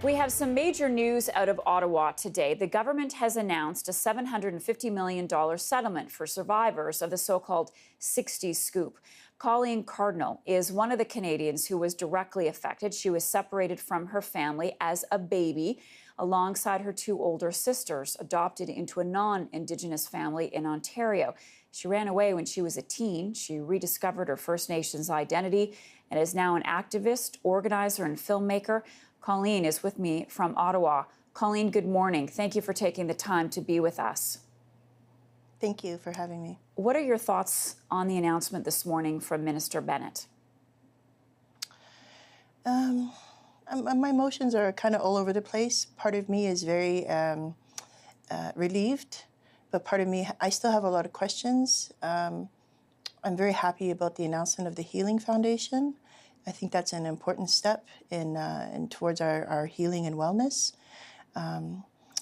We have some major news out of Ottawa today. The government has announced a $750 million settlement for survivors of the so-called Sixties Scoop. Colleen Cardinal is one of the Canadians who was directly affected. She was separated from her family as a baby, alongside her two older sisters, adopted into a non-Indigenous family in Ontario. She ran away when she was a teen. She rediscovered her First Nations identity and is now an activist, organizer, and filmmaker. Colleen is with me from Ottawa. Colleen, good morning. Thank you for taking the time to be with us. Thank you for having me. What are your thoughts on the announcement this morning from Minister Bennett? My emotions are kind of all over the place. Part of me is very relieved, but part of me, I still have a lot of questions. I'm very happy about the announcement of the Healing Foundation. I think that's an important step in towards our healing and wellness.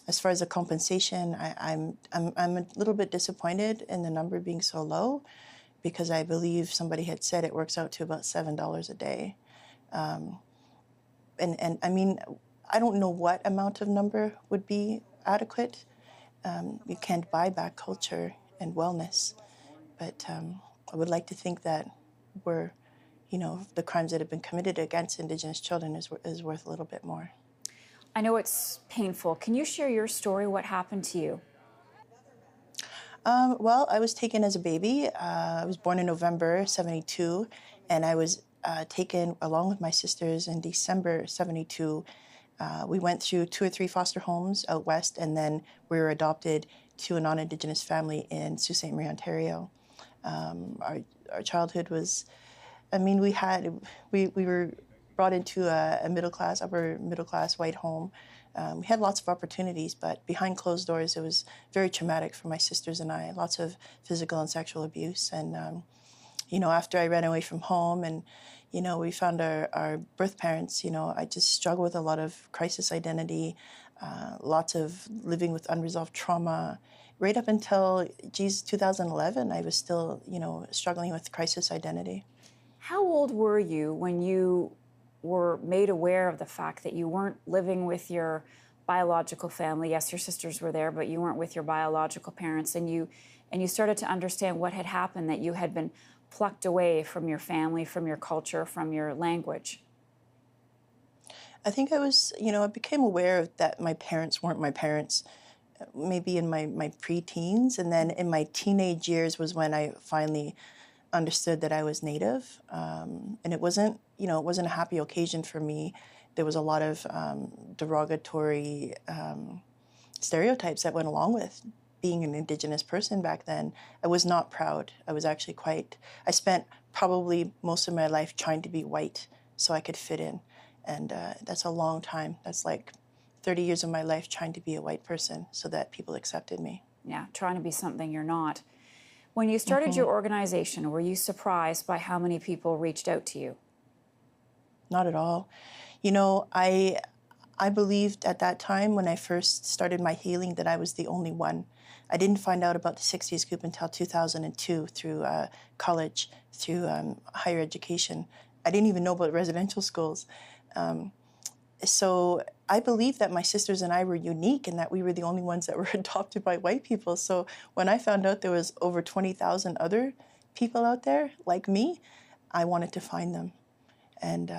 As far as the compensation, I'm a little bit disappointed in the number being so low, because I believe somebody had said it works out to about $7 a day. And I mean, I don't know what amount of number would be adequate. You can't buy back culture and wellness, but I would like to think that the crimes that have been committed against Indigenous children is worth a little bit more. I know it's painful. Can you share your story? What happened to you? Well, I was taken as a baby. I was born in November '72, and I was taken along with my sisters in December '72. We went through 2 or 3 foster homes out west, and then we were adopted to a non-Indigenous family in Sault Ste. Marie, Ontario. Our childhood was, I mean, we were brought into a upper middle class white home. We had lots of opportunities, but behind closed doors, it was very traumatic for my sisters and I. Lots of physical and sexual abuse. And, after I ran away from home and, we found our birth parents, I just struggled with a lot of crisis identity, lots of living with unresolved trauma. Right up until, 2011, I was still, struggling with crisis identity. How old were you when you were made aware of the fact that you weren't living with your biological family? Yes, your sisters were there, but you weren't with your biological parents, and you started to understand what had happened, that you had been plucked away from your family, from your culture, from your language? I think I became aware that my parents weren't my parents, maybe in my pre-teens, and then in my teenage years was when I finally understood that I was Native, and it wasn't a happy occasion for me. There was a lot of derogatory stereotypes that went along with being an Indigenous person back then. I was not proud. I was actually I spent probably most of my life trying to be white so I could fit in, and that's a long time. That's like 30 years of my life trying to be a white person so that people accepted me. Yeah, trying to be something you're not. When you started your organization, were you surprised by how many people reached out to you? Not at all. I believed at that time when I first started my healing that I was the only one. I didn't find out about the Sixties Scoop until 2002 through college, through higher education. I didn't even know about residential schools. So I believed that my sisters and I were unique and that we were the only ones that were adopted by white people. So when I found out there was over 20,000 other people out there like me, I wanted to find them. And,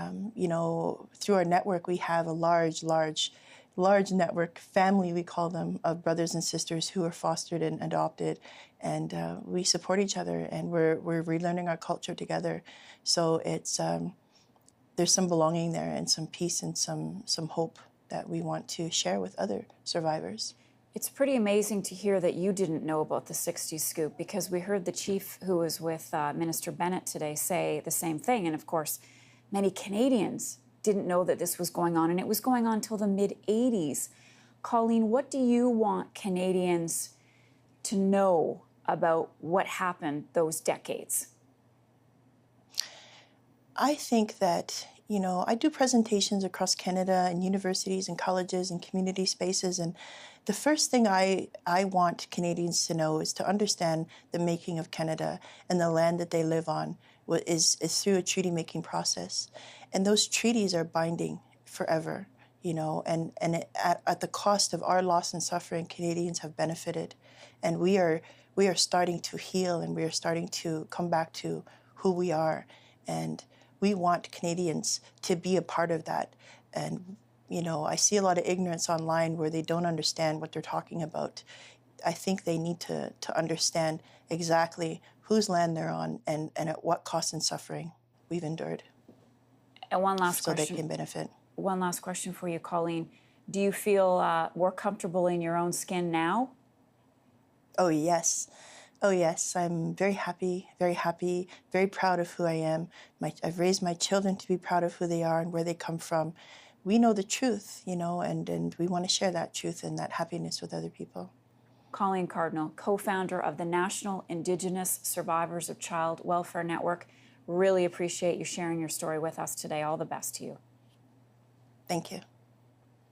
through our network, we have a large network, family, we call them, of brothers and sisters who are fostered and adopted. And we support each other, and we're relearning our culture together. So it's there's some belonging there and some peace and some hope that we want to share with other survivors. It's pretty amazing to hear that you didn't know about the 60s Scoop, because we heard the chief who was with Minister Bennett today say the same thing. And of course, many Canadians didn't know that this was going on, and it was going on till the mid-'80s. Colleen, what do you want Canadians to know about what happened those decades? I think that, I do presentations across Canada and universities and colleges and community spaces, and the first thing I want Canadians to know is to understand the making of Canada and the land that they live on is through a treaty-making process. And those treaties are binding forever. at the cost of our loss and suffering, Canadians have benefited. And we are starting to heal, and we are starting to come back to who we are. And we want Canadians to be a part of that. And, I see a lot of ignorance online where they don't understand what they're talking about. I think they need to understand exactly whose land they're on and at what cost and suffering we've endured. And one last question. So they can benefit. One last question for you, Colleen. Do you feel more comfortable in your own skin now? Oh, yes. Oh, yes. I'm very happy, very proud of who I am. I've raised my children to be proud of who they are and where they come from. We know the truth, and we want to share that truth and that happiness with other people. Colleen Cardinal, co-founder of the National Indigenous Survivors of Child Welfare Network. Really appreciate you sharing your story with us today. All the best to you. Thank you.